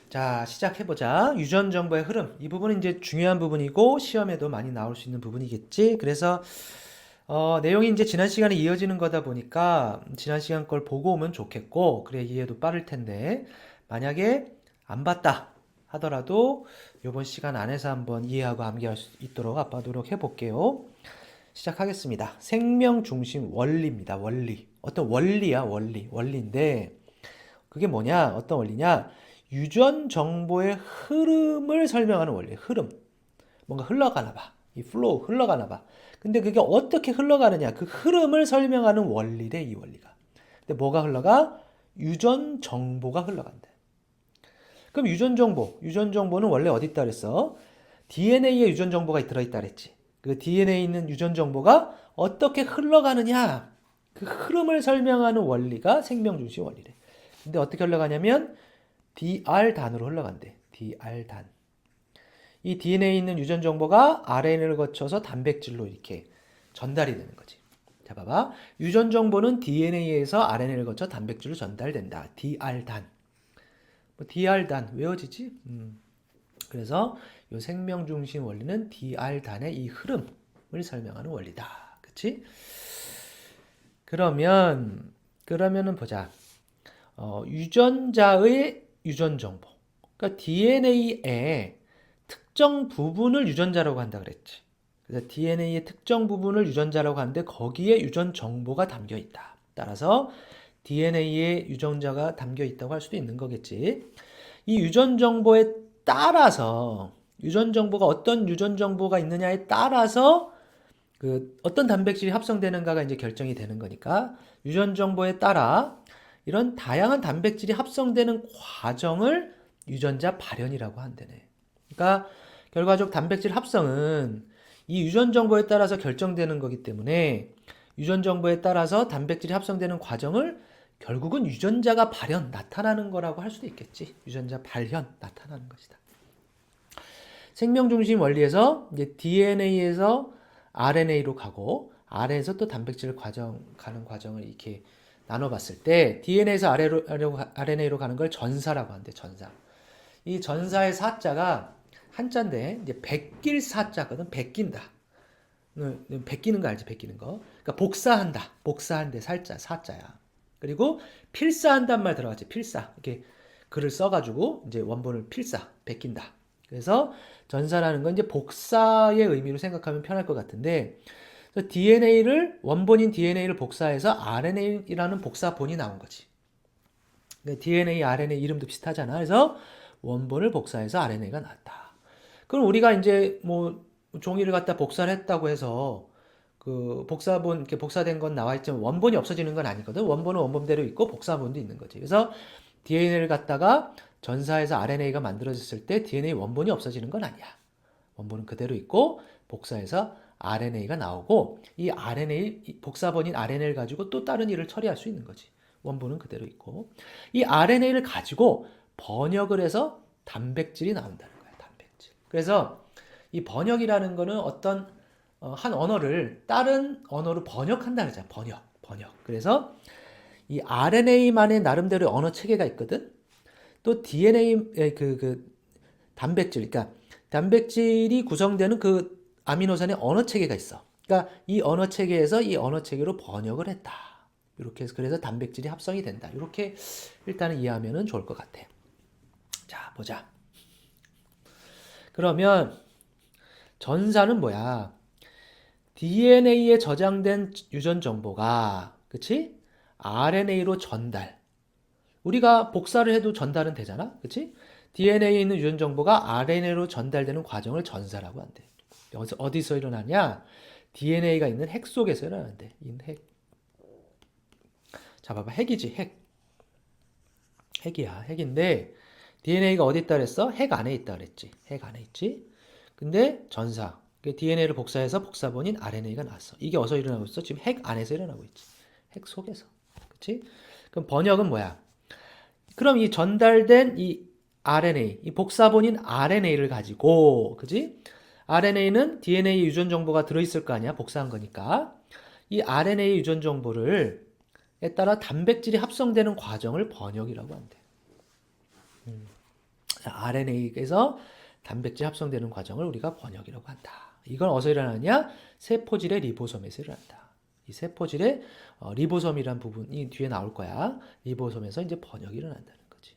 자, 시작해보자. 유전 정보의 흐름. 이 부분은 이제 중요한 부분이고 시험에도 많이 나올 수 있는 부분이겠지. 그래서 내용이 이제 지난 시간에 이어지는 거다 보니까 지난 시간 걸 보고 오면 좋겠고, 그래 이해도 빠를 텐데 만약에 안 봤다 하더라도 이번 시간 안에서 한번 이해하고 암기할 수 있도록 아빠 노력해 볼게요. 시작하겠습니다. 생명 중심 원리입니다. 원리. 어떤 원리야, 원리. 원리인데 그게 뭐냐? 어떤 원리냐? 유전 정보의 흐름을 설명하는 원리. 흐름. 뭔가 흘러가나 봐. 이 플로우 흘러가나 봐. 근데 그게 어떻게 흘러가느냐? 그 흐름을 설명하는 원리래, 이 원리가. 근데 뭐가 흘러가? 유전 정보가 흘러간대. 그럼 유전 정보는 원래 어디 있다 그랬어? DNA에 유전 정보가 들어있다 그랬지. 그 DNA에 있는 유전 정보가 어떻게 흘러가느냐? 그 흐름을 설명하는 원리가 생명 중심 원리래. 근데 어떻게 흘러가냐면 DR단으로 흘러간대. DR단. 이 DNA에 있는 유전 정보가 RNA를 거쳐서 단백질로 이렇게 전달이 되는 거지. 자, 봐봐. 유전 정보는 DNA에서 RNA를 거쳐 단백질로 전달된다. DR단. 뭐 DR단 외워지지? 그래서 이 생명 중심 원리는 DR단의 이 흐름을 설명하는 원리다. 그치? 그러면은 보자. 유전자의 유전 정보. 그러니까 DNA의 특정 부분을 유전자라고 한다 그랬지. 그래서 DNA의 특정 부분을 유전자라고 하는데 거기에 유전 정보가 담겨 있다. 따라서 DNA에 유전자가 담겨 있다고 할 수도 있는 거겠지. 이 유전 정보에 따라서 유전 정보가 어떤 유전 정보가 있느냐에 따라서 그 어떤 단백질이 합성되는가가 이제 결정이 되는 거니까 유전 정보에 따라 이런 다양한 단백질이 합성되는 과정을 유전자 발현이라고 한다네. 그러니까 결과적 단백질 합성은 이 유전 정보에 따라서 결정되는 거기 때문에 유전 정보에 따라서 단백질이 합성되는 과정을 결국은 유전자가 발현, 나타나는 거라고 할 수도 있겠지. 유전자 발현, 나타나는 것이다. 생명 중심 원리에서 이제 DNA에서 RNA로 가고 RNA에서 또 단백질 가는 과정을 이렇게 나눠봤을 때 DNA에서 RNA로 가는 걸 전사라고 하는데 전사. 이 전사의 사자가 한자인데 이제 베낄 사자거든. 베낀다. 베끼는 거 알지? 베끼는 거. 그러니까 복사한다. 복사한데 사자야. 그리고 필사한단 말 들어갔지. 필사. 이렇게 글을 써가지고 이제 원본을 필사, 베낀다. 그래서 전사라는 건 이제 복사의 의미로 생각하면 편할 것 같은데 DNA를 원본인 DNA를 복사해서 RNA라는 복사본이 나온 거지. DNA, RNA 이름도 비슷하잖아. 그래서 원본을 복사해서 RNA가 나왔다. 그럼 우리가 이제 뭐 종이를 갖다 복사를 했다고 해서 그 복사본 이렇게 복사된 건 나와 있지만 원본이 없어지는 건 아니거든. 원본은 원본대로 있고 복사본도 있는 거지. 그래서 DNA를 갖다가 전사해서 RNA가 만들어졌을 때 DNA 원본이 없어지는 건 아니야. 원본은 그대로 있고 복사해서 RNA가 나오고 이 RNA 복사본인 RNA를 가지고 또 다른 일을 처리할 수 있는 거지. 원본은 그대로 있고 이 RNA를 가지고 번역을 해서 단백질이 나온다는 거야. 단백질. 그래서 이 번역이라는 거는 어떤 한 언어를 다른 언어로 번역한다 그러잖아. 번역. 그래서 이 RNA만의 나름대로 언어 체계가 있거든. 또 DNA 그 단백질, 그러니까 단백질이 구성되는 그 아미노산의 언어 체계가 있어. 그러니까 이 언어 체계에서 이 언어 체계로 번역을 했다. 이렇게 해서 그래서 단백질이 합성이 된다. 이렇게 일단은 이해하면 좋을 것 같아. 자, 보자. 그러면 전사는 뭐야? DNA에 저장된 유전 정보가, 그치? RNA로 전달. 우리가 복사를 해도 전달은 되잖아? 그치? DNA에 있는 유전 정보가 RNA로 전달되는 과정을 전사라고 한대. 어디서 일어나냐? DNA가 있는 핵 속에서 일어나는데. 이 핵. 자, 봐봐. 핵이지, 핵. 핵이야, 핵인데, DNA가 어디 있다 그랬어? 핵 안에 있다 그랬지. 핵 안에 있지? 근데 전사. DNA를 복사해서 복사본인 RNA가 나왔어. 이게 어디서 일어나고 있어? 지금 핵 안에서 일어나고 있지. 핵 속에서. 그치? 그럼 번역은 뭐야? 그럼 이 전달된 이 RNA, 이 복사본인 RNA를 가지고, 그지? RNA는 DNA 유전 정보가 들어있을 거 아니야? 복사한 거니까. 이 RNA 유전 정보를 에 따라 단백질이 합성되는 과정을 번역이라고 한대. RNA에서 단백질 합성되는 과정을 우리가 번역이라고 한다. 이건 어디서 일어나냐? 세포질의 리보솜에서 일어난다. 이 세포질의 리보솜이란 부분이 뒤에 나올 거야. 리보솜에서 이제 번역이 일어난다는 거지.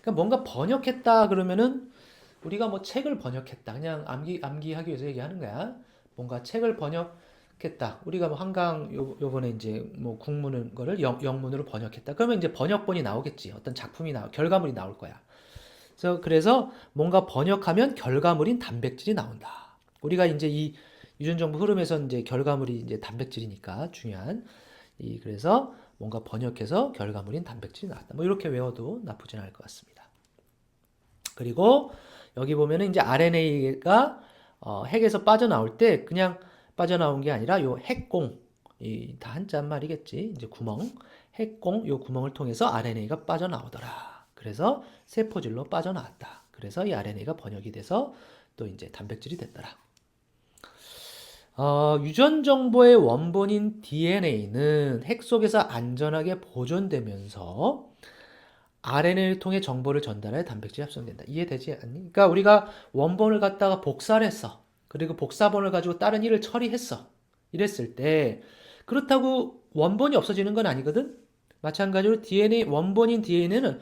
그러니까 뭔가 번역했다 그러면은 우리가 뭐 책을 번역했다. 그냥 암기하기 위해서 얘기하는 거야. 뭔가 책을 번역했다. 우리가 뭐 한강 요번에 이제 뭐 국문을 거를 영문으로 번역했다. 그러면 이제 번역본이 나오겠지. 어떤 작품이 결과물이 나올 거야. 그래서 뭔가 번역하면 결과물인 단백질이 나온다. 우리가 이제 이 유전정보 흐름에서 이제 결과물이 이제 단백질이니까 중요한 그래서 뭔가 번역해서 결과물인 단백질이 나왔다. 뭐 이렇게 외워도 나쁘진 않을 것 같습니다. 그리고 여기 보면은 이제 RNA가 핵에서 빠져나올 때 그냥 빠져나온 게 아니라 요 핵공 다 한자 말이겠지. 이제 구멍 핵공 요 구멍을 통해서 RNA가 빠져나오더라. 그래서 세포질로 빠져나왔다. 그래서 이 RNA가 번역이 돼서 또 이제 단백질이 됐더라. 유전 정보의 원본인 DNA는 핵 속에서 안전하게 보존되면서 RNA를 통해 정보를 전달해 단백질이 합성된다. 이해되지 않니? 그러니까 우리가 원본을 갖다가 복사를 했어. 그리고 복사본을 가지고 다른 일을 처리했어. 이랬을 때 그렇다고 원본이 없어지는 건 아니거든? 마찬가지로 원본인 DNA는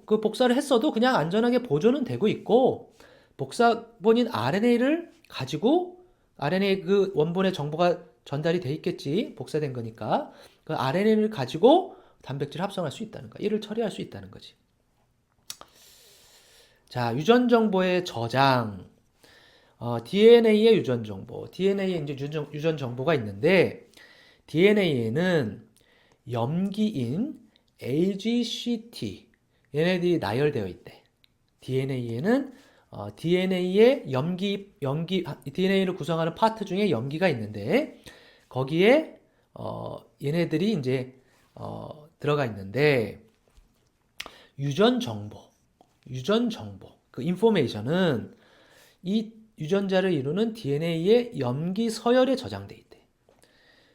그 복사를 했어도 그냥 안전하게 보존은 되고 있고 복사본인 RNA를 가지고 RNA 그 원본의 정보가 전달이 돼 있겠지. 복사된 거니까. 그 RNA를 가지고 단백질 합성할 수 있다는 거야. 이를 처리할 수 있다는 거지. 자, 유전 정보의 저장. DNA의 유전 정보. DNA에 이제 유전 정보가 있는데 DNA에는 염기인 AGCT 얘네들이 나열되어 있대. DNA에는 DNA의 DNA를 구성하는 파트 중에 염기가 있는데 거기에 얘네들이 이제 들어가 있는데 유전 정보, 그 인포메이션은 이 유전자를 이루는 DNA의 염기 서열에 저장돼 있대.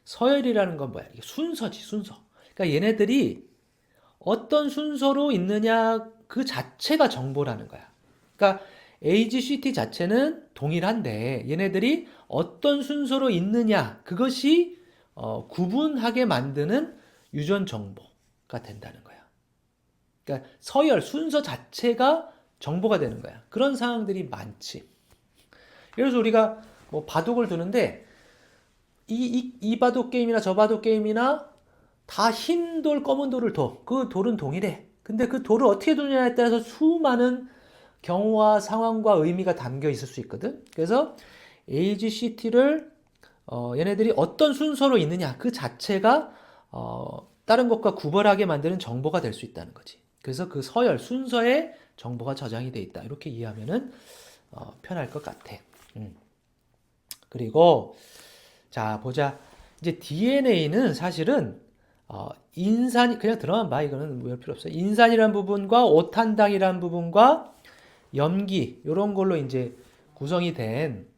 서열이라는 건 뭐야? 이게 순서지, 순서. 그러니까 얘네들이 어떤 순서로 있느냐 그 자체가 정보라는 거야. 그러니까 AGCT 자체는 동일한데 얘네들이 어떤 순서로 있느냐 그것이 구분하게 만드는 유전 정보가 된다는 거야. 그러니까 서열, 순서 자체가 정보가 되는 거야. 그런 상황들이 많지. 그래서 우리가 뭐 바둑을 두는데 이 바둑 게임이나 저 바둑 게임이나 다 흰 돌, 검은 돌을 둬. 그 돌은 동일해. 근데 그 돌을 어떻게 두느냐에 따라서 수많은 경우와 상황과 의미가 담겨 있을 수 있거든. 그래서 AGCT를 얘네들이 어떤 순서로 있느냐 그 자체가 다른 것과 구별하게 만드는 정보가 될 수 있다는 거지. 그래서 그 서열 순서에 정보가 저장이 돼 있다. 이렇게 이해하면은 편할 것 같아. 그리고 자 보자. 이제 DNA는 사실은 인산 그냥 들어만 봐. 이거는 외울 필요 없어요. 인산이라는 부분과 오탄당이라는 부분과 염기 이런 걸로 이제 구성이 된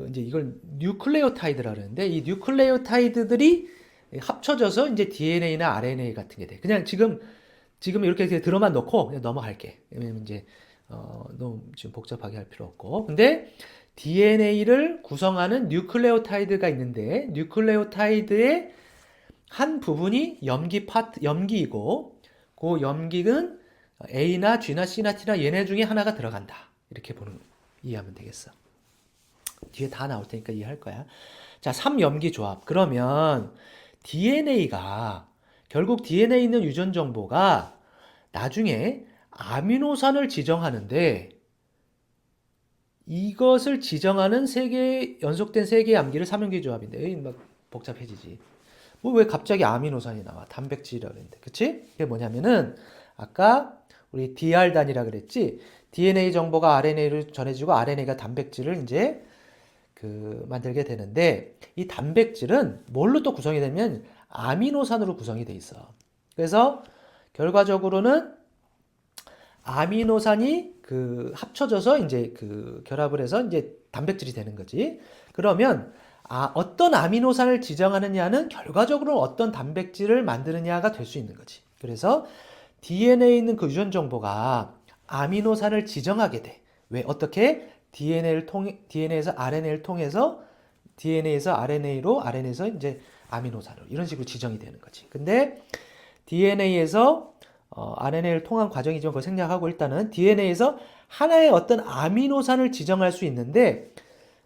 이제 이걸 뉴클레오타이드라 그러는데 이 뉴클레오타이드들이 합쳐져서 이제 DNA나 RNA 같은 게 돼. 그냥 지금 이렇게 들어만 놓고 그냥 넘어갈게. 왜냐면 이제 너무 지금 복잡하게 할 필요 없고. 근데 DNA를 구성하는 뉴클레오타이드가 있는데 뉴클레오타이드의 한 부분이 염기이고 그 염기는 A나 G나 C나 T나 얘네 중에 하나가 들어간다. 이렇게 이해하면 되겠어. 뒤에 다 나올 테니까 이해할 거야. 자, 3염기 조합. 그러면 DNA가 결국 DNA에 있는 유전 정보가 나중에 아미노산을 지정하는데 이것을 지정하는 연속된 3개의 암기를 3염기 조합인데 막 복잡해지지. 뭐 왜 갑자기 아미노산이 나와? 단백질이라고 그랬는데. 그치? 이게 뭐냐면은 아까 우리 DR단이라 그랬지. DNA 정보가 RNA로 전해지고 RNA가 단백질을 이제 만들게 되는데 이 단백질은 뭘로 또 구성이 되면 아미노산으로 구성이 돼 있어. 그래서 결과적으로는 아미노산이 합쳐져서 이제 결합을 해서 이제 단백질이 되는 거지. 그러면 어떤 아미노산을 지정하느냐는 결과적으로 어떤 단백질을 만드느냐가 될 수 있는 거지. 그래서 DNA에 있는 그 유전 정보가 아미노산을 지정하게 돼. 왜? 어떻게? DNA에서 RNA를 통해서 DNA에서 RNA로, RNA에서 이제 아미노산으로 이런 식으로 지정이 되는 거지. 근데 DNA에서 RNA를 통한 과정이지만 그걸 생략하고 일단은 DNA에서 하나의 어떤 아미노산을 지정할 수 있는데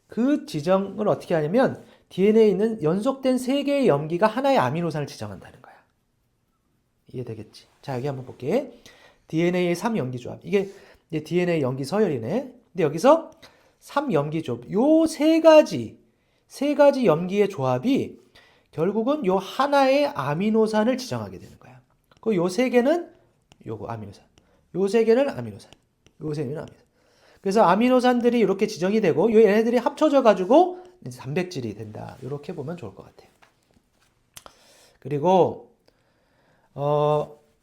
그 지정을 어떻게 하냐면 DNA에 있는 연속된 3개의 염기가 하나의 아미노산을 지정한다는 거야. 이해되겠지? 자, 여기 한번 볼게. DNA의 3염기 조합. 이게 이제 DNA 염기 서열이네. 근데 여기서 3염기 조합. 요 세 가지 염기의 조합이 결국은 요 하나의 아미노산을 지정하게 되는 거야. 그 요 세 개는 요거 아미노산. 요 세 개는 아미노산. 요 세 개는 아미노산. 그래서 아미노산들이 이렇게 지정이 되고 요 얘네들이 합쳐져 가지고 이제 단백질이 된다. 이렇게 보면 좋을 것 같아요. 그리고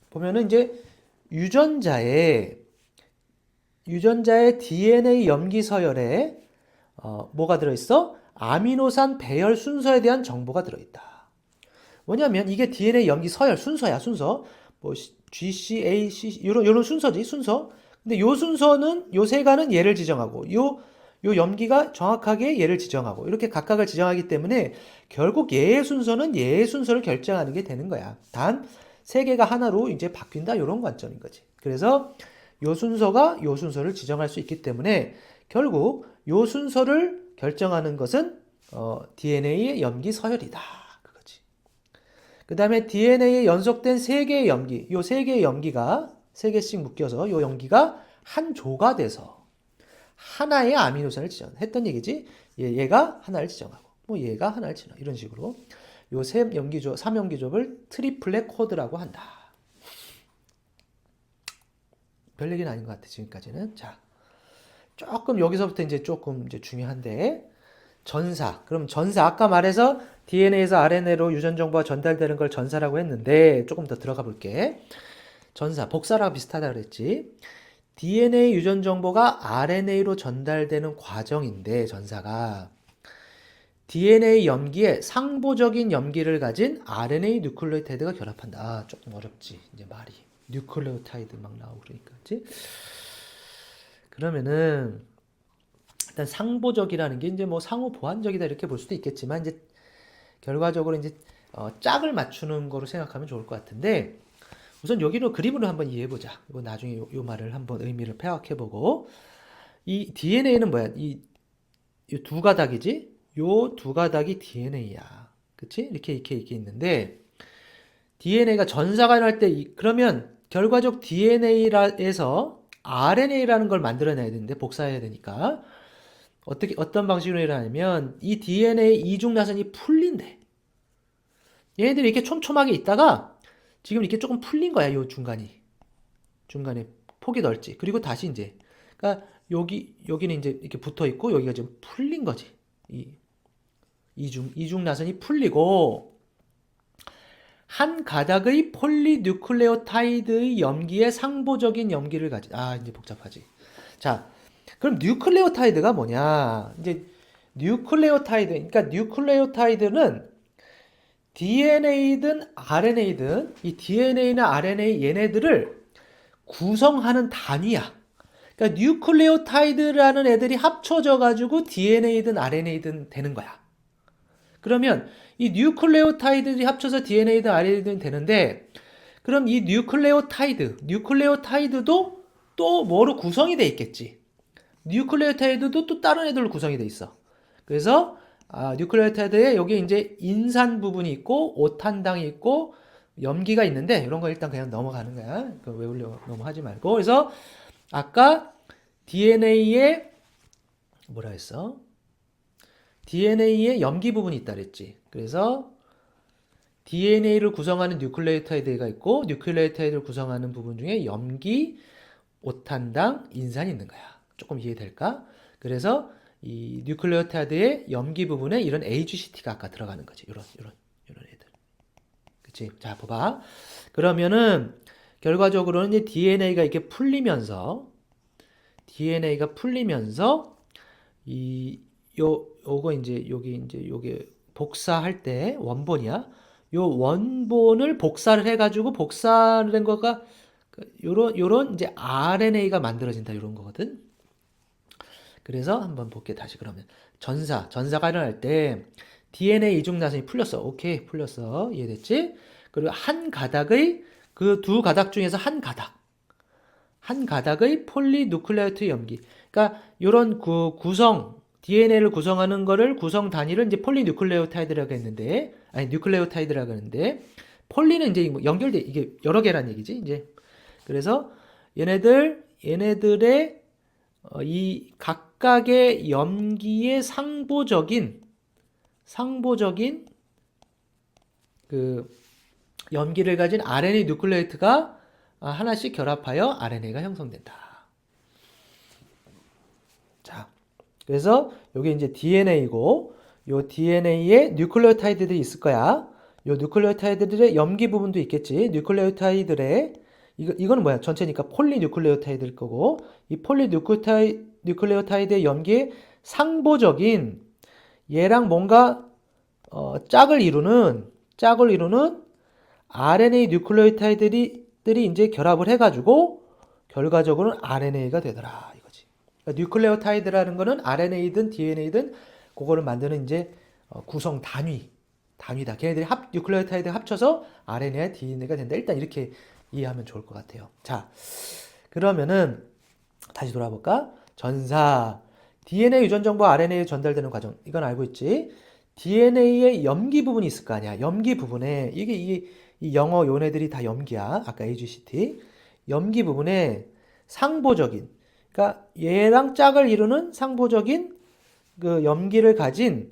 보면은 이제 유전자의 DNA 염기 서열에 뭐가 들어있어? 아미노산 배열 순서에 대한 정보가 들어있다. 뭐냐면 이게 DNA 염기 서열 순서야, 순서. 뭐 GC, A, C 요런 순서지, 순서. 근데 요 순서는 요 세가는 얘를 지정하고 요 염기가 정확하게 얘를 지정하고 이렇게 각각을 지정하기 때문에 결국 얘의 순서는 얘의 순서를 결정하는 게 되는 거야. 단 세 개가 하나로 이제 바뀐다 이런 관점인 거지. 그래서 요 순서가 요 순서를 지정할 수 있기 때문에 결국 요 순서를 결정하는 것은 DNA의 염기 서열이다. 그거지. 그 다음에 DNA에 연속된 3개의 염기, 요 3개의 염기가 3개씩 묶여서 요 염기가 한 조가 돼서 하나의 아미노산을 지정했던 얘기지. 얘가 하나를 지정하고, 뭐 얘가 하나를 지정. 이런 식으로 요 3염기 조합을 트리플렛 코드라고 한다. 별 얘기는 아닌 것 같아 지금까지는. 자, 조금 여기서부터 이제 조금 이제 중요한데 전사. 그럼 전사 아까 말해서 DNA에서 RNA로 유전 정보가 전달되는 걸 전사라고 했는데 조금 더 들어가 볼게. 전사 복사랑 비슷하다 그랬지. DNA 유전 정보가 RNA로 전달되는 과정인데 전사가 DNA 염기에 상보적인 염기를 가진 RNA 뉴클레오타이드가 결합한다. 아, 조금 어렵지. 이제 말이 뉴클레오타이드 막 나오고 그러니까, 그렇지? 그러면은 일단 상보적이라는 게 이제 뭐 상호 보완적이다 이렇게 볼 수도 있겠지만 이제 결과적으로 이제 짝을 맞추는 거로 생각하면 좋을 것 같은데 우선 여기로 그림으로 한번 이해해 보자. 이거 나중에 요 말을 한번 의미를 파악해 보고 이 DNA는 뭐야? 이 두 가닥이지? 요 두 가닥이 DNA야. 그치? 이렇게 있는데 DNA가 전사가 일어날 때 그러면 결과적 DNA에서 RNA라는 걸 만들어내야 되는데 복사해야 되니까 어떤 방식으로 일어나냐면 이 DNA 이중 나선이 풀린대. 얘네들이 이렇게 촘촘하게 있다가 지금 이렇게 조금 풀린 거야. 요 중간에 폭이 넓지. 그리고 다시 이제 그러니까 여기는 이제 이렇게 붙어 있고 여기가 지금 풀린 거지. 이중 나선이 풀리고 한 가닥의 폴리뉴클레오타이드의 염기에 상보적인 염기를 가진. 아, 이제 복잡하지. 자, 그럼 뉴클레오타이드가 뭐냐? 이제 그러니까 뉴클레오타이드는 DNA든 RNA든 이 DNA나 RNA 얘네들을 구성하는 단위야. 그러니까 뉴클레오타이드라는 애들이 합쳐져 가지고 DNA든 RNA든 되는 거야. 그러면 이 뉴클레오타이드들이 합쳐서 DNA든 RNA든 되는데 그럼 이 뉴클레오타이드도 또 뭐로 구성이 돼 있겠지. 뉴클레오타이드도 또 다른 애들로 구성이 돼 있어. 그래서 뉴클레오타이드에 여기 이제 인산 부분이 있고 오탄당이 있고 염기가 있는데 이런 거 일단 그냥 넘어가는 거야. 외우려 너무 하지 말고. 그래서 아까 DNA에 뭐라 했어? DNA에 염기 부분이 있다 그랬지. 그래서 DNA를 구성하는 뉴클레오타이드가 있고 뉴클레오타이드를 구성하는 부분 중에 염기, 오탄당, 인산이 있는 거야. 조금 이해될까? 그래서 이 뉴클레오타이드의 염기 부분에 이런 AGCT가 아까 들어가는 거지. 이런 애들. 그치? 자, 봐봐. 그러면은 결과적으로는 이제 DNA가 이렇게 풀리면서 요거 이제 요게 복사할 때 원본이야. 요 원본을 복사를 해가지고 복사를 된 거가 요런 이제 RNA가 만들어진다 요런 거거든. 그래서 한번 볼게 다시 그러면 전사가 일어날 때 DNA 이중 나선이 풀렸어. 오케이, 풀렸어. 이해됐지? 그리고 한 가닥의 그 두 가닥 중에서 한 가닥의 폴리누클레오티드 염기. 그러니까 요런 그 구성 DNA를 구성하는 거를 구성 단위를 이제 폴리누클레오타이드라고 했는데, 아니 뉴클레오타이드라고 하는데, 폴리는 이제 뭐 연결돼 이게 여러 개란 얘기지 이제. 그래서 얘네들의 이 각각의 염기의 상보적인 그 염기를 가진 RNA 뉴클레이트가 하나씩 결합하여 RNA가 형성된다. 자, 그래서 이게 이제 DNA고, 요 DNA에 뉴클레오타이드들이 있을 거야. 요 뉴클레오타이드들의 염기 부분도 있겠지. 뉴클레오타이드의 이거는 뭐야? 전체니까 폴리뉴클레오타이드일 거고, 이 폴리뉴클레오타이드의 염기의 상보적인 얘랑 뭔가 짝을 이루는 RNA 뉴클레오타이드들이 이제 결합을 해가지고 결과적으로는 RNA가 되더라 이거지. 그러니까 뉴클레오타이드라는 거는 RNA든 DNA든 그거를 만드는 이제 구성 단위다. 걔네들이 뉴클레오타이드 합쳐서 RNA와 DNA가 된다. 일단 이렇게 이해하면 좋을 것 같아요. 자, 그러면은 다시 돌아볼까? 전사 DNA 유전 정보 RNA에 전달되는 과정. 이건 알고 있지? DNA의 염기 부분이 있을 거 아니야. 염기 부분에 이 영어 요네들이 다 염기야. 아까 AGCT. 염기 부분에 상보적인, 그러니까 얘랑 짝을 이루는 상보적인 그 염기를 가진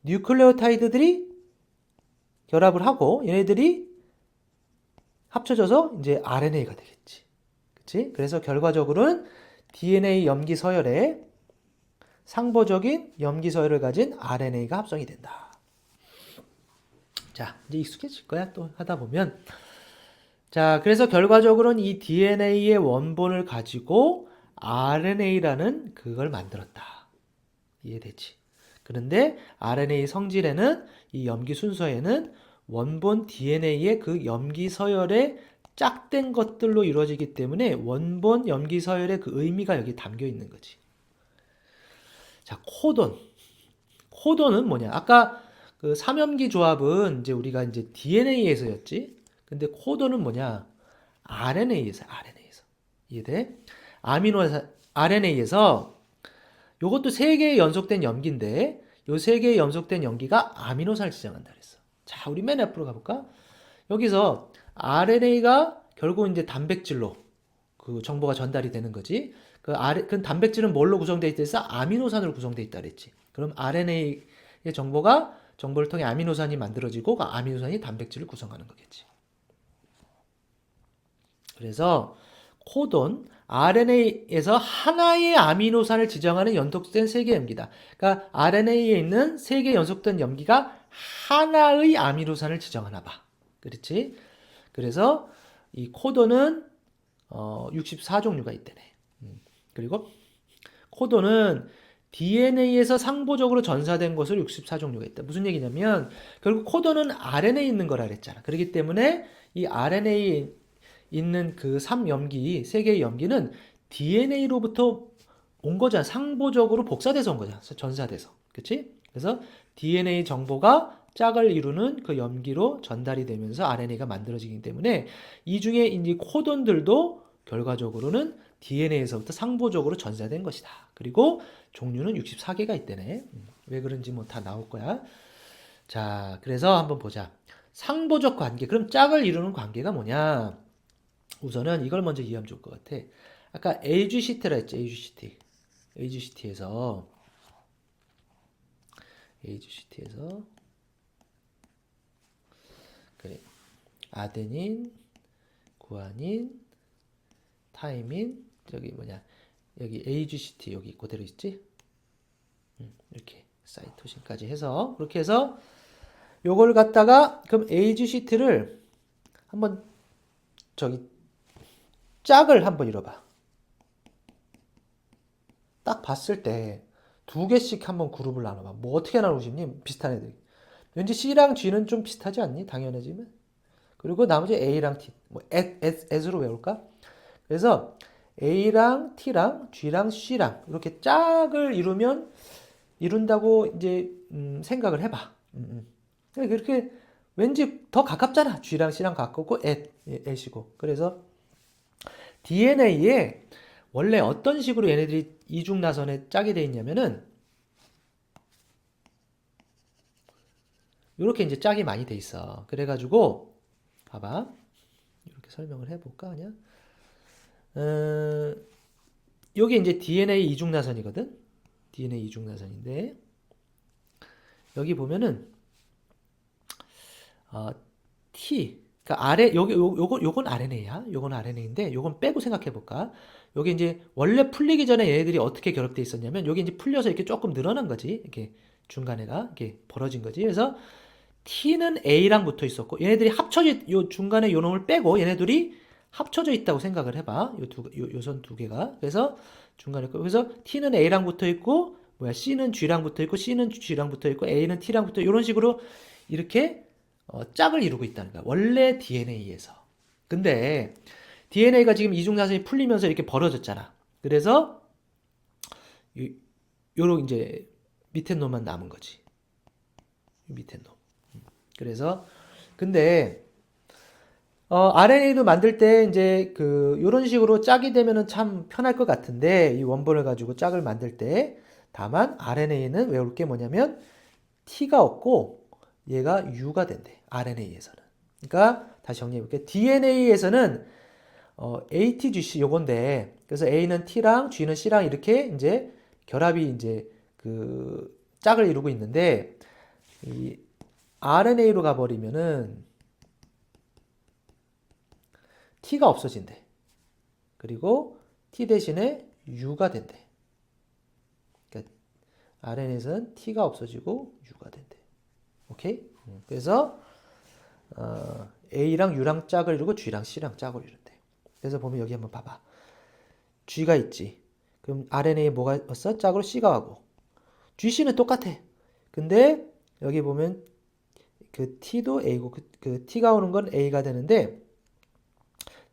뉴클레오타이드들이 결합을 하고 얘네들이 합쳐져서 이제 RNA가 되겠지. 그치? 그래서 결과적으로는 DNA 염기 서열에 상보적인 염기 서열을 가진 RNA가 합성이 된다. 자, 이제 익숙해질 거야. 또 하다 보면. 자, 그래서 결과적으로는 이 DNA의 원본을 가지고 RNA라는 그걸 만들었다. 이해되지? 그런데 RNA 성질에는 이 염기 순서에는 원본 DNA의 그 염기 서열에 짝된 것들로 이루어지기 때문에 원본 염기 서열의 그 의미가 여기 담겨 있는 거지. 자, 코돈은 뭐냐? 아까 그 삼염기 조합은 이제 우리가 이제 DNA에서였지. 근데 코돈은 뭐냐? RNA에서. 이해돼? RNA에서 요것도 3개의 연속된 염기인데 요 3개의 연속된 염기가 아미노산을 지정한다 그랬어. 자, 우리 맨 앞으로 가볼까? 여기서 RNA가 결국 이제 단백질로 그 정보가 전달이 되는 거지. 그 단백질은 뭘로 구성되어 있다 해서 아미노산으로 구성되어 있다 그랬지. 그럼 RNA의 정보를 통해 아미노산이 만들어지고 그 아미노산이 단백질을 구성하는 거겠지. 그래서 코돈, RNA에서 하나의 아미노산을 지정하는 연속된 3개 염기다. 그러니까 RNA에 있는 3개 연속된 염기가 하나의 아미노산을 지정하나 봐. 그렇지? 그래서 이 코돈은 64종류가 있대네. 그리고 코돈은 DNA에서 상보적으로 전사된 것을 64종류가 있다. 무슨 얘기냐면 결국 코돈은 RNA에 있는 거라 그랬잖아. 그렇기 때문에 이 RNA에 있는 그 3염기, 3개의 염기는 DNA로부터 온 거잖아. 상보적으로 복사돼서 온 거잖아. 전사돼서. 그치? 그래서 DNA 정보가 짝을 이루는 그 염기로 전달이 되면서 RNA가 만들어지기 때문에 이 중에 이제 코돈들도 결과적으로는 DNA에서부터 상보적으로 전사된 것이다. 그리고 종류는 64개가 있대네. 왜 그런지 뭐 다 나올 거야. 자, 그래서 한번 보자. 상보적 관계. 그럼 짝을 이루는 관계가 뭐냐? 우선은 이걸 먼저 이해하면 좋을 것 같아. 아까 AGCT라 했지, AGCT. AGCT에서 그래. 아데닌, 구아닌, 타이민, 저기 뭐냐, 여기 AGCT 여기 그대로 있지? 이렇게 사이토신까지 해서 그렇게 해서 요걸 갖다가 그럼 AGCT를 한번 저기 짝을 한번 이뤄봐. 딱 봤을 때 2개씩 한번 그룹을 나눠봐. 뭐 어떻게 나누고 싶니? 비슷한 애들. 왠지 C랑 G는 좀 비슷하지 않니? 당연하지만. 그리고 나머지 A랑 T, 뭐 S로 외울까? 그래서 A랑 T랑 G랑 C랑 이렇게 짝을 이룬다고 이제 생각을 해봐. 그렇게 왠지 더 가깝잖아. G랑 C랑 가깝고 At이고. 그래서 DNA에 원래 어떤 식으로 얘네들이 이중나선에 짝이 돼 있냐면은 이렇게 이제 짝이 많이 돼 있어. 그래가지고 봐봐. 이렇게 설명을 해볼까 그냥. 요게 이제 DNA 이중나선이거든. DNA 이중나선인데 여기 보면은 T 그러니까 요건 RNA야. 요건 RNA인데 요건 빼고 생각해 볼까? 여기 이제 원래 풀리기 전에 얘네들이 어떻게 결합돼 있었냐면 여기 이제 풀려서 이렇게 조금 늘어난 거지. 이렇게 중간에가 이렇게 벌어진 거지. 그래서 T는 A랑 붙어 있었고 얘네들이 요 중간에 요 놈을 빼고 얘네들이 합쳐져 있다고 생각을 해봐. 요 선 두 개가. 그래서 중간에 그래서 T는 A랑 붙어 있고 C는 G랑 붙어 있고 C는 G랑 붙어 있고 A는 T랑 붙어 있고 이런 식으로 이렇게 짝을 이루고 있다는 거야. 원래 DNA에서. 근데 DNA가 지금 이중나선이 풀리면서 이렇게 벌어졌잖아. 그래서 요런 이제 밑에 놈만 남은 거지. 밑에 놈. 그래서 근데 RNA도 만들 때 이제 요런 식으로 짝이 되면은 참 편할 것 같은데 이 원본을 가지고 짝을 만들 때 다만 RNA는 외울 게 뭐냐면 T가 없고 얘가 U가 된대. RNA에서는. 그러니까 다시 정리해 볼게. DNA에서는 ATGC 요건데 그래서 A는 T랑 G는 C랑 이렇게 이제 결합이 이제 짝을 이루고 있는데 이 RNA로 가버리면은 T가 없어진대. 그리고 T 대신에 U가 된대. 그러니까 RNA에서는 T가 없어지고 U가 된대. 오케이? 그래서 A랑 U랑 짝을 이루고 G랑 C랑 짝을 이룬대. 그래서 보면 여기 한번 봐봐. G가 있지. 그럼 RNA에 뭐가 있어? 짝으로 C가 하고. GC는 똑같아. 근데 여기 보면 T도 A고 T가 오는 건 A가 되는데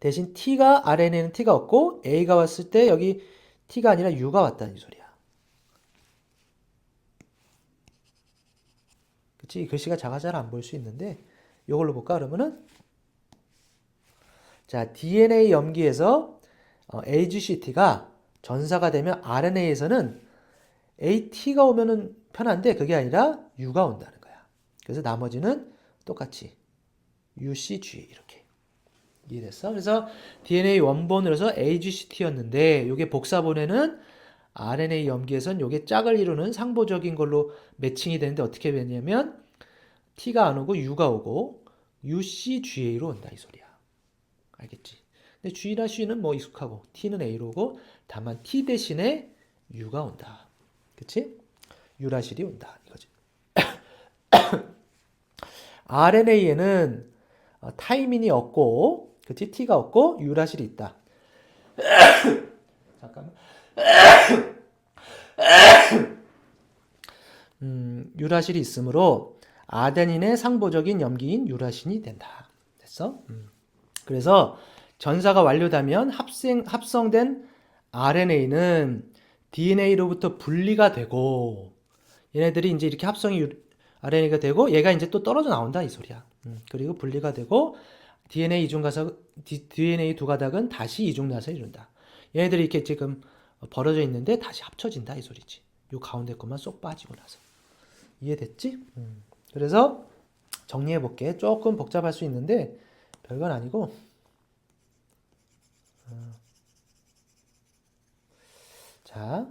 대신 RNA는 T가 없고 A가 왔을 때 여기 T가 아니라 U가 왔다는 소리야. 그치? 글씨가 작아서 잘 안 보일 수 있는데 이걸로 볼까? 그러면은 자, DNA 염기에서 AGCT가 전사가 되면 RNA에서는 AT가 오면은 편한데 그게 아니라 U가 온다는 거야. 그래서 나머지는 똑같이 UCG 이렇게 이해됐어? 그래서 DNA 원본으로서 AGCT였는데 이게 복사본에는 RNA 염기에선 이게 짝을 이루는 상보적인 걸로 매칭이 되는데 어떻게 되냐면 T가 안 오고 U가 오고 UCGA로 온다 이 소리야. 알겠지? 근데 G나 C는 뭐 익숙하고 T는 A로 오고 다만 T 대신에 U가 온다. 그치? 유라실이 온다 이거지. RNA에는 타이민이 없고 그치? T가 없고 유라실이 있다. 잠깐만. 유라실이 있으므로 아데닌의 상보적인 염기인 유라신이 된다. 됐어? 그래서 전사가 완료되면 합성된 RNA는 DNA로부터 분리가 되고 얘네들이 이제 이렇게 RNA가 되고 얘가 이제 또 떨어져 나온다 이 소리야. 그리고 분리가 되고 DNA 두 가닥은 다시 이중나선을 이룬다. 얘네들이 이렇게 지금 벌어져 있는데 다시 합쳐진다 이 소리지. 요 가운데 것만 쏙 빠지고 나서. 이해됐지? 그래서 정리해 볼게. 조금 복잡할 수 있는데 별건 아니고 자,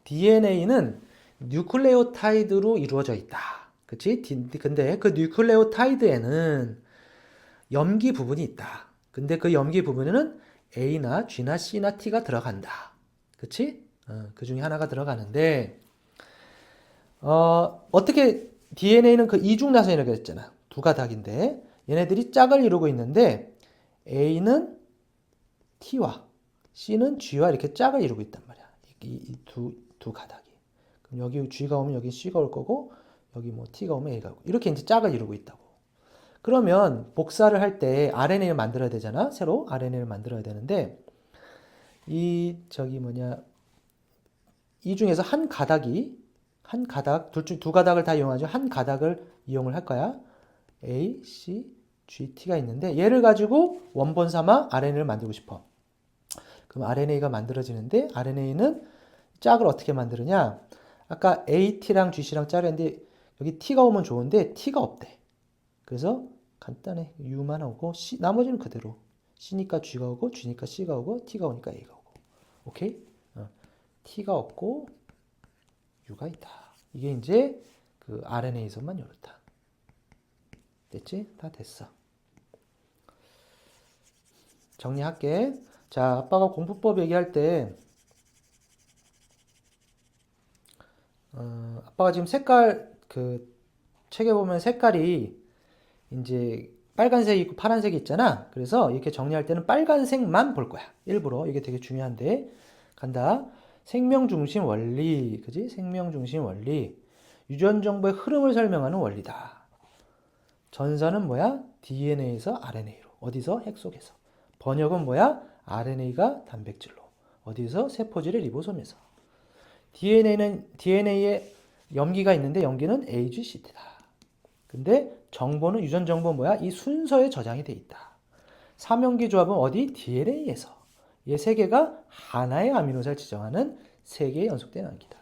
DNA는 뉴클레오타이드로 이루어져 있다. 그치? 근데 그 뉴클레오타이드에는 염기 부분이 있다. 근데 그 염기 부분에는 A나 G나 C나 T가 들어간다. 그치? 그 중에 하나가 들어가는데 어떻게 DNA는 그 이중나선이라고 했잖아. 두 가닥인데 얘네들이 짝을 이루고 있는데 A는 T와 C는 G와 이렇게 짝을 이루고 있단 말이야. 이 두 가닥이. 그럼 여기 G가 오면 여기 C가 올 거고 여기 뭐 T가 오면 A가 오고 이렇게 이제 짝을 이루고 있다고. 그러면 복사를 할 때 RNA를 만들어야 되잖아. 새로 RNA를 만들어야 되는데 이 중에서 한 가닥 둘 중 두 가닥을 다 이용하죠. 한 가닥을 이용을 할 거야. A, C, G, T가 있는데 얘를 가지고 원본 삼아 RNA를 만들고 싶어. 그럼 RNA가 만들어지는데 RNA는 짝을 어떻게 만드느냐? 아까 AT랑 GC랑 짝을 했는데 여기 T가 오면 좋은데 T가 없대. 그래서 간단해. U만 오고 C, 나머지는 그대로. C니까 G가 오고 G니까 C가 오고 T가 오니까 A가 오고. 오케이? T가 없고 U가 있다. 이게 이제 그 RNA에서만 이렇다. 됐지? 다 됐어. 정리할게. 자, 아빠가 공부법 얘기할 때 아빠가 지금 색깔 그 책에 보면 색깔이 이제 빨간색이 있고 파란색이 있잖아. 그래서 이렇게 정리할 때는 빨간색만 볼 거야. 일부러. 이게 되게 중요한데. 간다. 생명 중심 원리. 그지? 생명 중심 원리. 유전 정보의 흐름을 설명하는 원리다. 전사는 뭐야? DNA에서 RNA로. 어디서? 핵 속에서. 번역은 뭐야? RNA가 단백질로. 어디서? 세포질의 리보솜에서. DNA에 염기가 있는데 염기는 AGCT다. 근데 정보는 유전 정보 뭐야? 이 순서에 저장이 돼 있다. 삼염기 조합은 어디? DNA에서. 이 세 개가 하나의 아미노산을 지정하는 세 개의 연속된 암기다.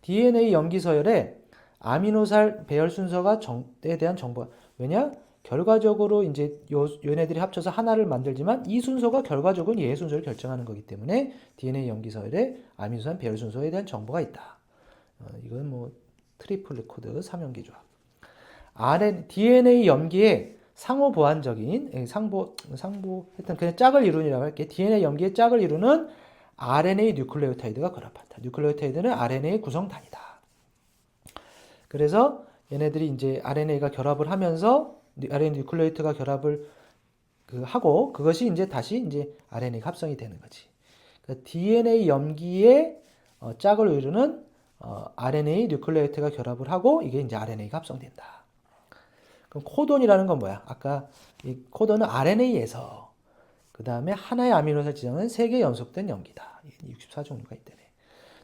DNA 염기 서열에 아미노산 배열 순서가 에 대한 정보. 왜냐? 결과적으로 이제 얘네들이 합쳐서 하나를 만들지만 이 순서가 결과적으로 얘의 순서를 결정하는 거기 때문에 DNA 염기 서열에 아미노산 배열 순서에 대한 정보가 있다. 이건 뭐 트리플 코드 삼염기 조합. DNA 염기의 상호 보완적인 상보 하여튼 그냥 짝을 이루느라고 할게. DNA 염기의 짝을 이루는 RNA 뉴클레오타이드가 결합한다. 뉴클레오타이드는 RNA의 구성단이다. 그래서 얘네들이 이제 RNA가 결합을 하면서 RNA 뉴클레오타이드가 결합을 하고 그것이 이제 다시 이제 RNA가 합성이 되는 거지. 그러니까 DNA 염기의 짝을 이루는 RNA 뉴클레오타이드가 결합을 하고 이게 이제 RNA가 합성된다. 그럼 코돈이라는 건 뭐야? 아까 이 코돈은 RNA에서 그 다음에 하나의 아미노산 지정은 3개 연속된 염기다. 64종류가 있다네.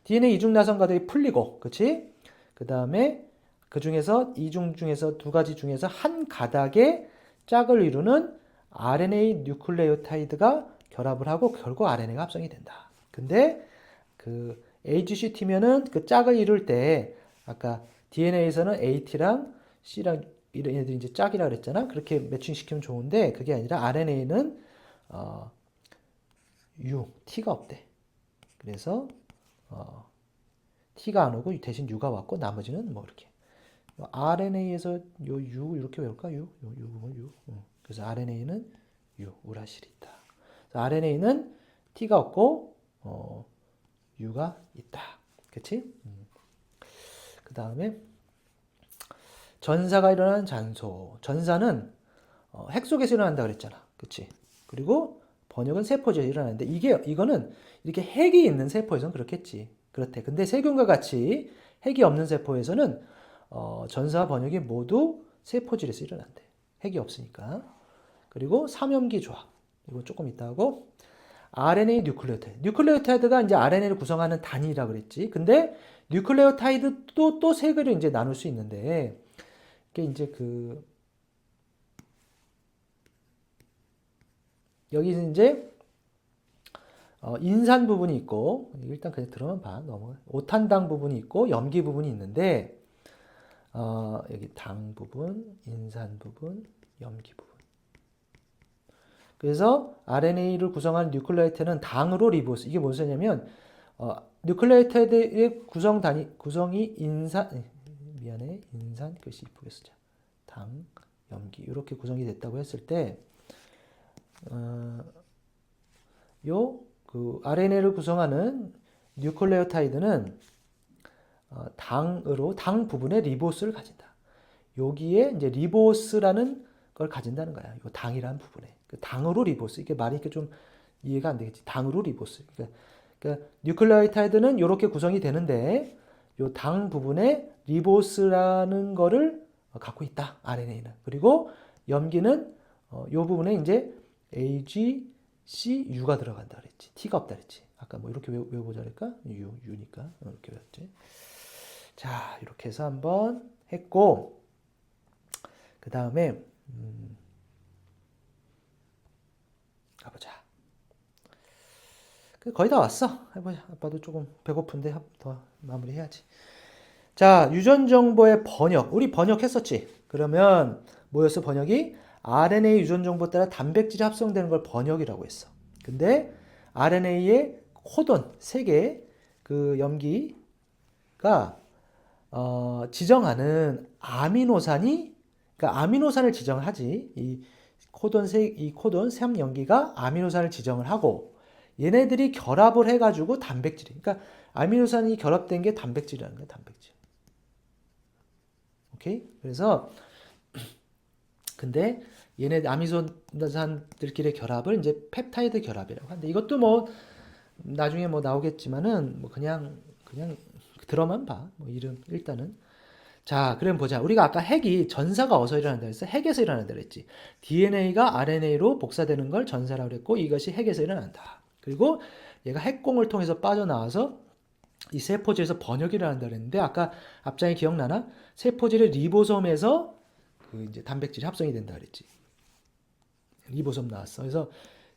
DNA 이중 나선가들이 풀리고, 그치? 그 다음에 그 중에서 이중 중에서 두 가지 중에서 한 가닥의 짝을 이루는 RNA 뉴클레오타이드가 결합을 하고 결국 RNA가 합성이 된다. 근데 그 AGCT면은 그 짝을 이룰 때 아까 DNA에서는 AT랑 C랑 이런 애들이 이제 짝이라 그랬잖아. 그렇게 매칭시키면 좋은데 그게 아니라 RNA는 U, T가 없대. 그래서 T가 안 오고 대신 U가 왔고 나머지는 뭐 이렇게 RNA에서 요 U 이렇게 외울까? U. 그래서 RNA는 U, 우라실이 있다. RNA는 T가 없고 U가 있다. 그치? 그 다음에 전사가 일어나는 장소. 전사는 핵 속에서 일어난다 그랬잖아. 그치? 그리고 번역은 세포에서 일어나는데 이거는 이렇게 핵이 있는 세포에서는 그렇겠지. 그렇대. 근데 세균과 같이 핵이 없는 세포에서는 전사와 번역이 모두 세포질에서 일어난대. 핵이 없으니까. 그리고 삼염기 조합. 이거 조금 이따 하고 RNA 뉴클레오타이드. 뉴클레오타이드가 이제 RNA를 구성하는 단위라 그랬지. 근데 뉴클레오타이드도 또 세 개로 이제 나눌 수 있는데 이게 이제 여기는 이제 인산 부분이 있고 일단 그냥 들어만 봐. 넘어가. 오탄당 부분이 있고 염기 부분이 있는데 여기 당 부분, 인산 부분, 염기 부분. 그래서 RNA를 구성하는 뉴클레오타이드는 당으로 리보스. 이게 무슨 소리냐면 뉴클레오타이드의 구성이 인산 글씨 이쁘게 쓰자. 당, 염기 이렇게 구성이 됐다고 했을 때 RNA를 구성하는 뉴클레오타이드는 당 부분에 리보스를 가진다. 여기에 이제 리보스라는 걸 가진다는 거야. 이 당이라는 부분에. 당으로 리보스. 이게 말이 이렇게 좀 이해가 안 되겠지. 당으로 리보스. 그러니까 뉴클레오타이드는 이렇게 구성이 되는데 이 당 부분에 리보스라는 거를 갖고 있다. RNA는. 그리고 염기는 요 부분에 이제 AG, C, U가 들어간다 그랬지. T가 없다 그랬지. 아까 뭐 이렇게 외워보자 그럴까? U니까 이렇게 외웠지. 자, 이렇게 해서 한번 했고, 그 다음에 가보자. 거의 다 왔어. 해보자. 아빠도 조금 배고픈데 더 마무리해야지. 자, 유전 정보의 번역. 우리 번역했었지. 그러면 뭐였어? 번역이 RNA 유전 정보 따라 단백질이 합성되는 걸 번역이라고 했어. 근데 RNA의 코돈 3개 그 염기가 지정하는 아미노산이, 그러니까 아미노산을 지정하지. 이 코돈 3염기가 아미노산을 지정을 하고, 얘네들이 결합을 해가지고 단백질이, 그러니까 아미노산이 결합된 게 단백질이라는 거야, 단백질. 오케이? 그래서 근데 얘네 아미노산들끼리 결합을 이제 펩타이드 결합이라고 하는데, 이것도 뭐 나중에 뭐 나오겠지만은 뭐 그냥 들어만 봐. 뭐 이름 일단은. 자, 그럼 보자. 우리가 아까 핵이 전사가 어디서 일어난다 그랬어? 핵에서 일어난다 그랬지. DNA가 RNA로 복사되는 걸 전사라고 그랬고, 이것이 핵에서 일어난다. 그리고 얘가 핵공을 통해서 빠져나와서 이 세포질에서 번역이 일어난다 그랬는데, 아까 앞장에 기억나나? 세포질의 리보솜에서 그 이제 단백질이 합성이 된다 그랬지. 리보솜 나왔어. 그래서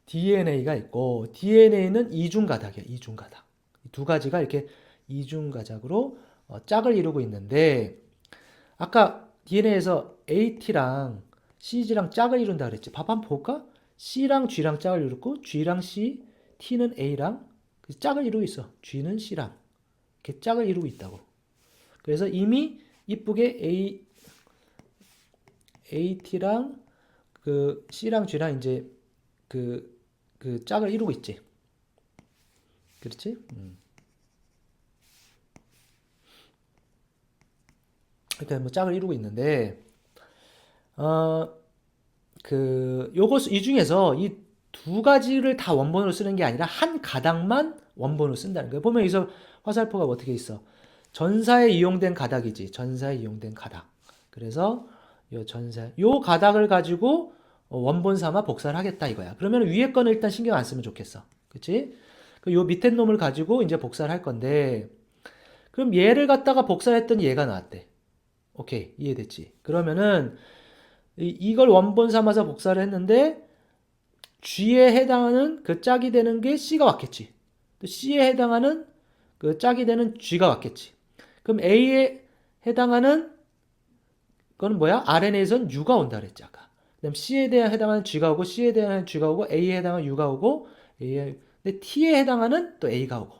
DNA가 있고, DNA는 이중가닥이야. 이중가닥. 두 가지가 이렇게 이중가닥으로 짝을 이루고 있는데, 아까 DNA에서 AT랑 CG랑 짝을 이룬다 그랬지. 밥 한번 볼까? C랑 G랑 짝을 이루고, G랑 C, T는 A랑 짝을 이루고 있어. G는 C랑 이렇게 짝을 이루고 있다고. 그래서 이미 이쁘게 AT랑 그 C랑 G랑 이제 그 짝을 이루고 있지. 그렇지? 그러니까 뭐 짝을 이루고 있는데, 이 중에서 이 두 가지를 다 원본으로 쓰는 게 아니라 한 가닥만 원본으로 쓴다는 거예요. 보면 여기서 화살표가 어떻게 있어? 전사에 이용된 가닥이지. 전사에 이용된 가닥. 그래서 요 가닥을 가지고 원본 삼아 복사를 하겠다 이거야. 그러면 위에 거는 일단 신경 안 쓰면 좋겠어. 그치? 요 밑에 놈을 가지고 이제 복사를 할 건데, 그럼 얘를 갖다가 복사를 했더니 얘가 나왔대. 오케이, 이해됐지? 그러면은 이걸 원본 삼아서 복사를 했는데, G에 해당하는 그 짝이 되는 게 C가 왔겠지. 또 C에 해당하는 그 짝이 되는 G가 왔겠지. 그럼 A에 해당하는 그건 뭐야? RNA에선 U가 온다 그랬지 아까. 그다음 C에 대한 해당하는 G가 오고, C에 대한 G가 오고, A에 해당하는 U가 오고, 근데 T에 해당하는 또 A가 오고.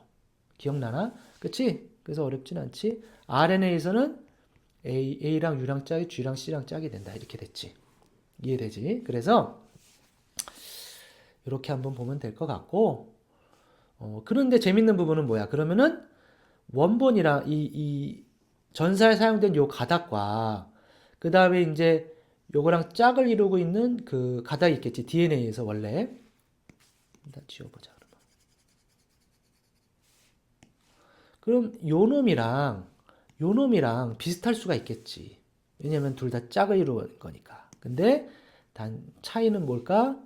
기억나나? 그치? 그래서 어렵진 않지. RNA에서는 A랑 U랑 짝이 G랑 C랑 짝이 된다. 이렇게 됐지. 이해되지? 그래서 이렇게 한번 보면 될 것 같고, 그런데 재밌는 부분은 뭐야? 그러면은 원본이랑 이 전사에 사용된 요 가닥과 그 다음에 이제 요거랑 짝을 이루고 있는 그 가닥이 있겠지. DNA에서 원래. 일단 지워보자. 그럼 요 놈이랑 비슷할 수가 있겠지. 왜냐면 둘 다 짝을 이루는 거니까. 근데 단 차이는 뭘까?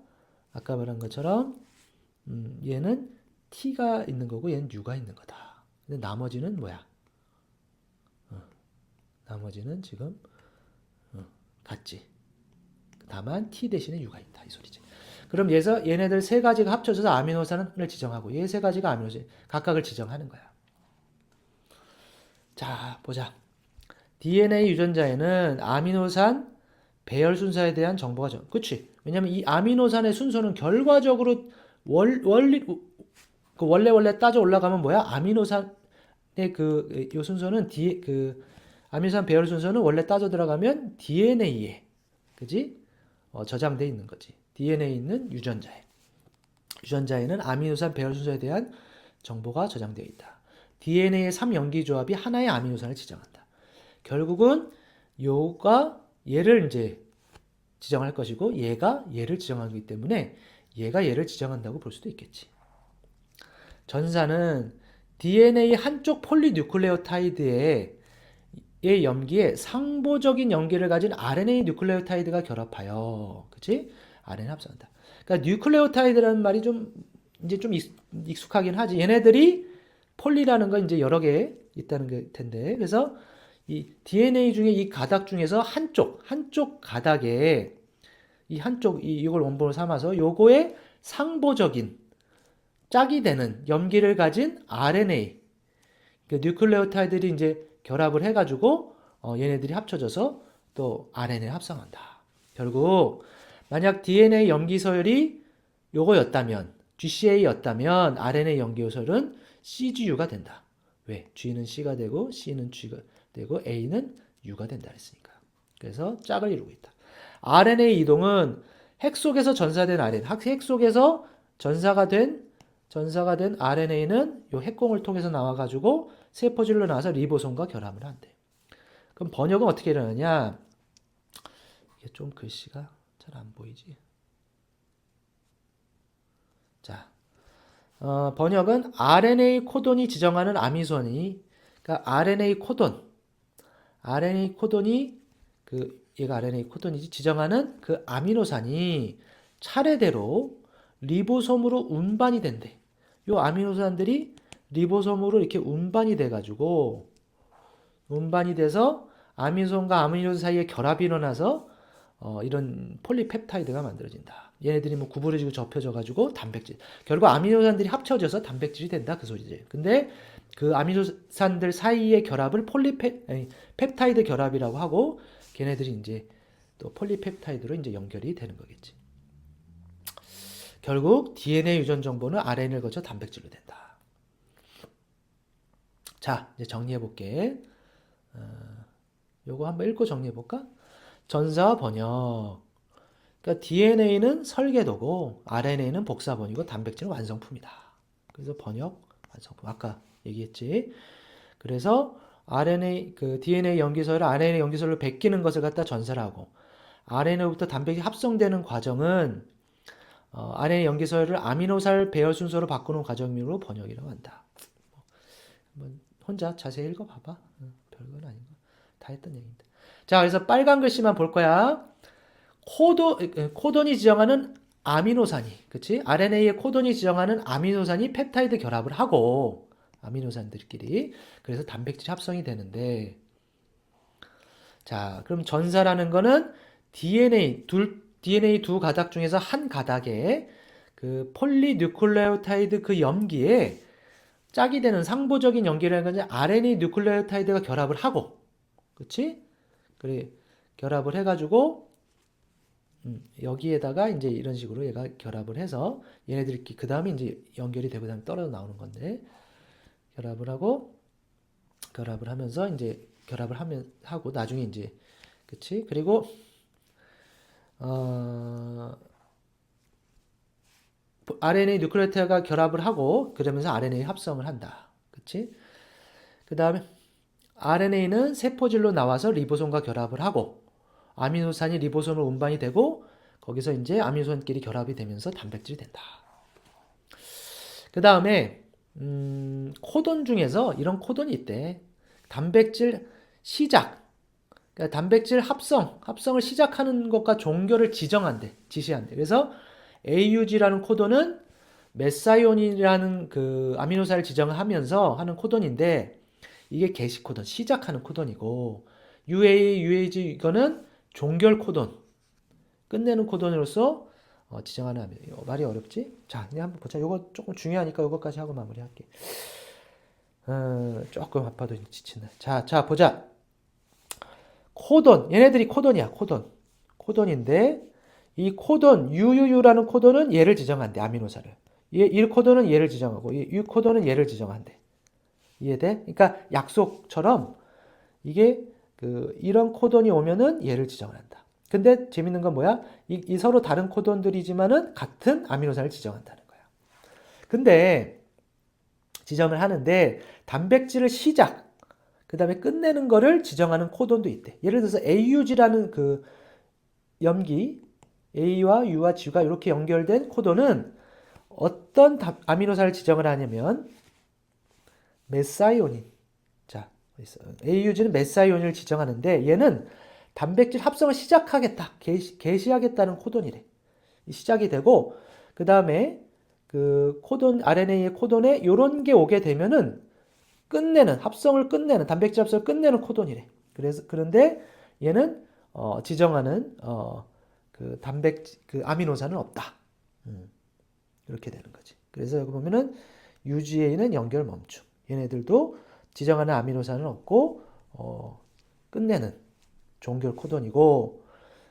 아까 말한 것처럼 얘는 T가 있는 거고 얘는 U가 있는 거다. 근데 나머지는 뭐야? 나머지는 지금 같지. 다만 T 대신에 U가 있다. 이 소리지. 그럼 얘네들 세 가지가 합쳐져서 아미노산을 지정하고 얘 세 가지가 아미노산 각각을 지정하는 거야. 자, 보자. DNA 유전자에는 아미노산 배열 순서에 대한 정보가 그치? 왜냐면 이 아미노산의 순서는 결과적으로 원래 따져 올라가면 뭐야? 아미노산의 요 순서는 아미노산 배열 순서는 원래 따져 들어가면 DNA에, 그지? 저장돼 있는 거지. DNA에 있는 유전자에는 아미노산 배열 순서에 대한 정보가 저장되어 있다. DNA의 3연기 조합이 하나의 아미노산을 지정한다. 결국은 얘를 이제 지정할 것이고 얘가 얘를 지정하기 때문에 얘가 얘를 지정한다고 볼 수도 있겠지. 전사는 DNA 한쪽 폴리뉴클레오타이드에 염기에 상보적인 염기를 가진 RNA 뉴클레오타이드가 결합하여, 그치? RNA 합성한다. 그러니까 뉴클레오타이드라는 말이 이제 좀 익숙하긴 하지. 얘네들이 폴리라는 건 이제 여러 개 있다는 게 텐데. 그래서 이 DNA 중에 이 가닥 중에서 한쪽 가닥에 이걸 원본으로 삼아서 요거에 상보적인 짝이 되는 염기를 가진 RNA, 그 뉴클레오타이드들이 이제 결합을 해가지고 얘네들이 합쳐져서 또 RNA를 합성한다. 결국 만약 DNA 염기 서열이 요거였다면 GCA였다면 RNA 염기 서열은 CGU가 된다. 왜? G는 C가 되고 C는 G가 되고 A는 U가 된다 그랬으니까. 그래서 짝을 이루고 있다. RNA 이동은 핵 속에서 전사된 RNA, 핵 속에서 전사가 된 RNA는 요 핵공을 통해서 나와가지고 세포질로 나와서 리보솜과 결합을 한대. 그럼 번역은 어떻게 일어나냐? 이게 좀 글씨가 잘 안 보이지. 자, 번역은 RNA 코돈이 지정하는 아미노산이, 그러니까 RNA 코돈이 얘가 RNA 코돈이지 지정하는 그 아미노산이 차례대로 리보솜으로 운반이 된대. 요 아미노산들이 리보솜으로 이렇게 운반이 돼가지고 운반이 돼서 아미노산과 아미노산 사이에 결합이 일어나서 이런 폴리펩타이드가 만들어진다. 얘네들이 뭐 구부러지고 접혀져가지고 단백질. 결국 아미노산들이 합쳐져서 단백질이 된다 그 소리지. 근데 그 아미노산들 사이의 결합을 펩타이드 결합이라고 하고 걔네들이 이제 또 폴리펩타이드로 이제 연결이 되는 거겠지. 결국 DNA 유전 정보는 RNA를 거쳐 단백질로 된다. 자, 이제 정리해 볼게. 요거 한번 읽고 정리해 볼까? 전사와 번역. 그러니까 DNA는 설계도고 RNA는 복사본이고 단백질은 완성품이다. 그래서 번역, 완성품. 아까 얘기했지. 그래서 DNA 염기서를 RNA 염기서로 베끼는 것을 갖다 전사를 하고 RNA부터 단백질이 합성되는 과정은 RNA 염기서열을 아미노살 배열 순서로 바꾸는 과정으로 번역이라고 한다. 혼자 자세히 읽어봐봐. 별건 아닌 거. 다 했던 얘기인데. 자, 그래서 빨간 글씨만 볼 거야. 코돈이 지정하는 아미노산이, 그치? RNA의 코돈이 지정하는 아미노산이 펩타이드 결합을 하고, 아미노산들끼리. 그래서 단백질 합성이 되는데, 자, 그럼 전사라는 거는 DNA 두 가닥 중에서 한 가닥에 그 폴리뉴클레오타이드 그 염기에 짝이 되는 상보적인 염기라는 건 RNA 뉴클레오타이드가 결합을 하고, 그치? 그래, 결합을 해가지고, 여기에다가 이제 이런 식으로 얘가 결합을 해서 얘네들끼리 그 다음에 이제 연결이 되고 그다음에 떨어져 나오는 건데 결합을 하면서 이제 하고 나중에 이제 그치? 그리고 RNA 뉴클레오타이드가 결합을 하고 그러면서 RNA 합성을 한다. 그치? 그 다음에 RNA는 세포질로 나와서 리보솜과 결합을 하고 아미노산이 리보솜으로 운반이 되고 거기서 이제 아미노산끼리 결합이 되면서 단백질이 된다. 그 다음에 코돈 중에서 이런 코돈이 있대. 단백질 시작. 그러니까 단백질 합성을 시작하는 것과 종결을 지시한대. 그래서 AUG라는 코돈은 메사이온이라는 그 아미노산을 지정하면서 하는 코돈인데 이게 개시 코돈, 시작하는 코돈이고 UAG 이거는 종결 코돈, 끝내는 코돈으로서 지정하는 아미노. 말이 어렵지? 자, 이제 한번 보자. 이거 조금 중요하니까 이거까지 하고 마무리할게. 조금 아파도 지친다. 자, 보자. 코돈, 얘네들이 코돈이야, 코돈인데, 이 코돈, UUU라는 코돈은 얘를 지정한대, 아미노사를. 이 코돈은 얘를 지정하고, 이 코돈은 얘를 지정한대. 이해돼? 그러니까 약속처럼, 이게, 이런 코돈이 오면은 얘를 지정을 한다. 근데 재밌는 건 뭐야? 이 서로 다른 코돈들이지만은 같은 아미노산을 지정한다는 거야. 근데, 지정을 하는데, 단백질을 그 다음에 끝내는 거를 지정하는 코돈도 있대. 예를 들어서 AUG라는 그 염기, A와 U와 G가 이렇게 연결된 코돈은 어떤 아미노산을 지정을 하냐면 메사이오닌. 자, AUG는 메사이온을 지정하는데 얘는 단백질 합성을 시작하겠다, 개시하겠다는 코돈이래. 시작이 되고 그 다음에 그 코돈 RNA의 코돈에 이런 게 오게 되면은 끝내는 합성을 끝내는 단백질 합성을 끝내는 코돈이래. 그런데 얘는 지정하는 그 그 아미노산은 없다. 이렇게 되는 거지. 그래서 여기 보면은 UGA는 연결 멈춤. 얘네들도 지정하는 아미노산은 없고 끝내는 종결 코돈이고,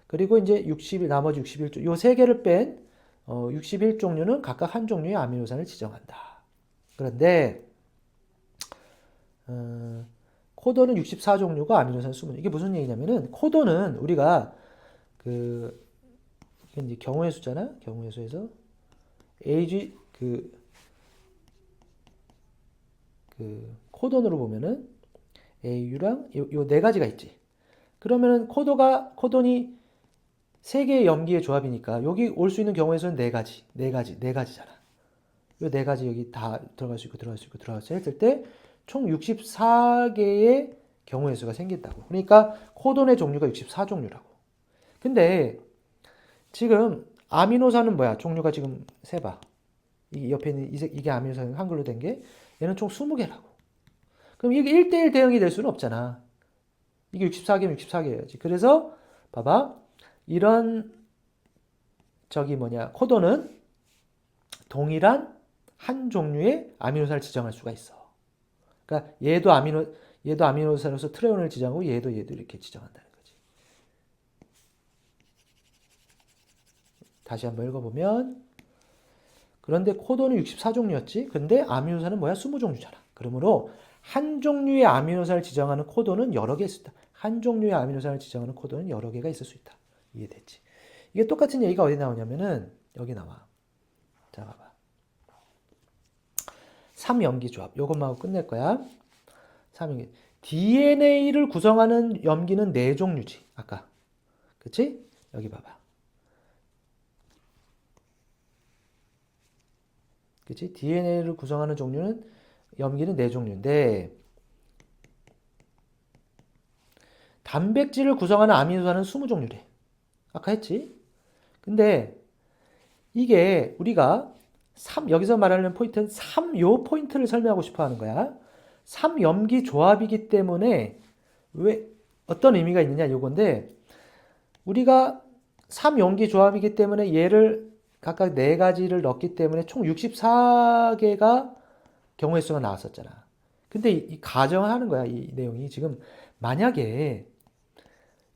그리고 이제 60일 나머지 61종 요 세 개를 뺀 61종류는 각각 한 종류의 아미노산을 지정한다. 그런데 코돈은 64종류가 아미노산 20. 이게 무슨 얘기냐면은 코돈은 우리가 그 이게 이제 경우의 수잖아. 경우의 수에서 AG 코돈으로 보면은 AU랑 요 네 가지가 있지. 그러면은 코돈이 세 개의 염기의 조합이니까 여기 올 수 있는 경우의 수는 네 가지잖아. 요 네 가지 여기 다 들어갈 수 있고 들어갈 수 있고 들어갈 수 있을 때 총 64개의 경우의 수가 생긴다고. 그러니까 코돈의 종류가 64종류라고. 근데 지금 아미노산은 뭐야? 종류가 지금 세봐. 이 옆에 있는 이게 아미노산 한글로 된 게 얘는 총 20개라고. 그럼 이게 1대1 대응이 될 수는 없잖아. 이게 64개면 64개여야지. 그래서 봐봐. 이런 코돈은 동일한 한 종류의 아미노산을 지정할 수가 있어. 그러니까 얘도 아미노산으로서 트레온을 지정하고 얘도 이렇게 지정한다는 거지. 다시 한번 읽어보면, 그런데 코돈은 64종류였지. 근데 아미노산은 뭐야? 20종류잖아. 그러므로 한 종류의 아미노산을 지정하는 코돈은 여러 개 있을 수 있다. 한 종류의 아미노산을 지정하는 코돈은 여러 개가 있을 수 있다. 이해됐지? 이게 똑같은 얘기가 어디 나오냐면은 여기 나와. 자, 봐봐. 3염기 조합. 요것만 하고 끝낼 거야. 3염기. DNA를 구성하는 염기는 4종류지. 아까. 그치? 여기 봐봐. 그치? DNA를 구성하는 염기는 4종류인데 단백질을 구성하는 아미노산은 20종류래. 아까 했지? 근데 이게 우리가 여기서 말하는 포인트는 요 포인트를 설명하고 싶어 하는 거야. 3염기 조합이기 때문에 왜 어떤 의미가 있느냐 요건데, 우리가 3염기 조합이기 때문에 얘를 각각 4가지를 넣기 때문에 총 64개가 경우의 수가 나왔었잖아. 근데 이 가정을 하는 거야. 이 내용이 지금 만약에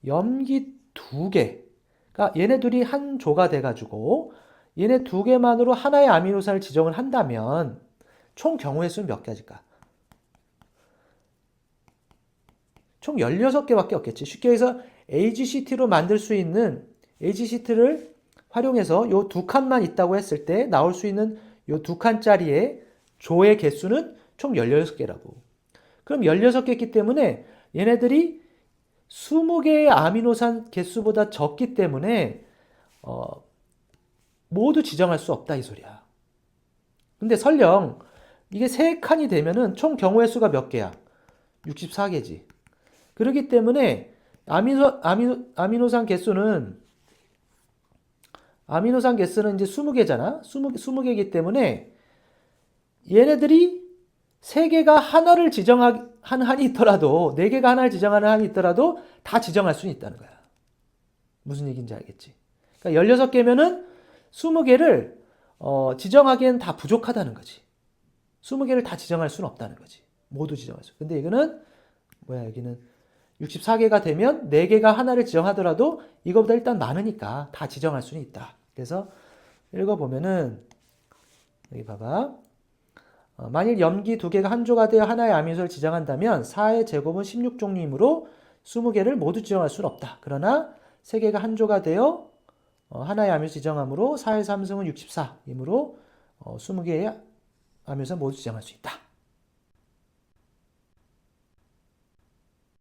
염기 2개가 얘네 둘이 한 조가 돼가지고 얘네 2개만으로 하나의 아미노산을 지정을 한다면 총 경우의 수는 몇 가지일까? 총 16개밖에 없겠지. 쉽게 해서 AGCT로 만들 수 있는 AGCT를 활용해서 요 2칸만 있다고 했을 때 나올 수 있는 요 2칸짜리의 조의 개수는 총 16개라고. 그럼 16개이기 때문에 얘네들이 20개의 아미노산 개수보다 적기 때문에 모두 지정할 수 없다 이 소리야. 근데 설령 이게 3칸이 되면은 총 경우의 수가 몇 개야? 64개지. 그렇기 때문에 아미노산 개수는 이제 20개잖아. 20개이기 때문에 얘네들이 3개가 하나를 지정하는 한이 있더라도 4개가 하나를 지정하는 한이 있더라도 다 지정할 수는 있다는 거야. 무슨 얘기인지 알겠지? 그러니까 16개면은 20개를 지정하기엔 다 부족하다는 거지. 20개를 다 지정할 수는 없다는 거지. 모두 지정할 수. 근데 이거는 여기는 64개가 되면 4개가 하나를 지정하더라도 이거보다 일단 많으니까 다 지정할 수는 있다. 그래서 읽어보면은 여기 봐봐. 만일 염기 2개가 한 조가 되어 하나의 아미노산을 지정한다면 4의 제곱은 16종류이므로 20개를 모두 지정할 수는 없다. 그러나 3개가 한 조가 되어 하나의 아미노산 지정하므로 4의 3승은 64이므로 20개의 아미노산 모두 지정할 수 있다.